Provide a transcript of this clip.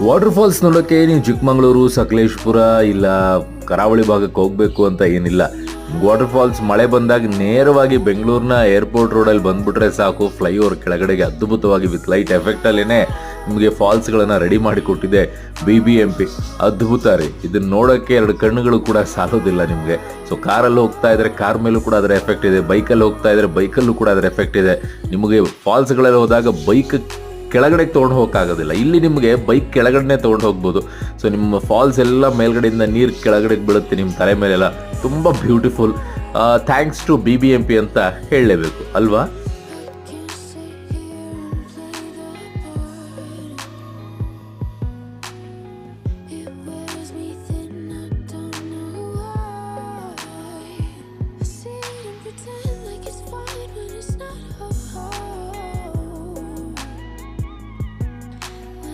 Water falls ನೋಡೋಕ್ಕೆ ನೀವು ಚಿಕ್ಕಮಗಳೂರು ಸಕಲೇಶ್ಪುರ ಇಲ್ಲ ಕರಾವಳಿ ಭಾಗಕ್ಕೆ ಹೋಗಬೇಕು ಅಂತ ಏನಿಲ್ಲ. ವಾಟರ್ ಫಾಲ್ಸ್ ಮಳೆ ಬಂದಾಗ ನೇರವಾಗಿ ಬೆಂಗಳೂರಿನ ಏರ್ಪೋರ್ಟ್ ರೋಡಲ್ಲಿ ಬಂದ್ಬಿಟ್ರೆ ಸಾಕು. ಫ್ಲೈಓವರ್ ಕೆಳಗಡೆಗೆ ಅದ್ಭುತವಾಗಿ ವಿತ್ ಲೈಟ್ ಎಫೆಕ್ಟಲ್ಲೇ ನಿಮಗೆ ಫಾಲ್ಸ್ಗಳನ್ನು ರೆಡಿ ಮಾಡಿ ಕೊಟ್ಟಿದೆ BBMP. ಅದ್ಭುತ ರೀ, ಇದನ್ನು ನೋಡೋಕ್ಕೆ ಎರಡು ಕಣ್ಣುಗಳು ಕೂಡ ಸಾಲೋದಿಲ್ಲ ನಿಮಗೆ. ಸೊ ಕಾರಲ್ಲಿ ಹೋಗ್ತಾ ಇದ್ರೆ ಕಾರ್ ಮೇಲೂ ಕೂಡ ಅದರ ಎಫೆಕ್ಟ್ ಇದೆ, ಬೈಕಲ್ಲಿ ಹೋಗ್ತಾ ಇದ್ರೆ ಬೈಕಲ್ಲೂ ಕೂಡ ಅದರ ಎಫೆಕ್ಟ್ ಇದೆ. ನಿಮಗೆ ಫಾಲ್ಸ್ಗಳಲ್ಲಿ ಹೋದಾಗ ಬೈಕ್ ಕೆಳಗಡೆ ತೊಗೊಂಡು ಹೋಗೋಕ್ಕಾಗೋದಿಲ್ಲ, ಇಲ್ಲಿ ನಿಮಗೆ ಬೈಕ್ ಕೆಳಗಡೆ ತೊಗೊಂಡು ಹೋಗ್ಬೋದು. ಸೊ ನಿಮ್ಮ ಫಾಲ್ಸ್ ಎಲ್ಲ ಮೇಲ್ಗಡೆಯಿಂದ ನೀರು ಕೆಳಗಡೆಗೆ ಬೀಳುತ್ತೆ ನಿಮ್ಮ ತಲೆ ಮೇಲೆಲ್ಲ. ತುಂಬ ಬ್ಯೂಟಿಫುಲ್. ಥ್ಯಾಂಕ್ಸ್ ಟು BBMP ಅಂತ ಹೇಳಲೇಬೇಕು ಅಲ್ವಾ.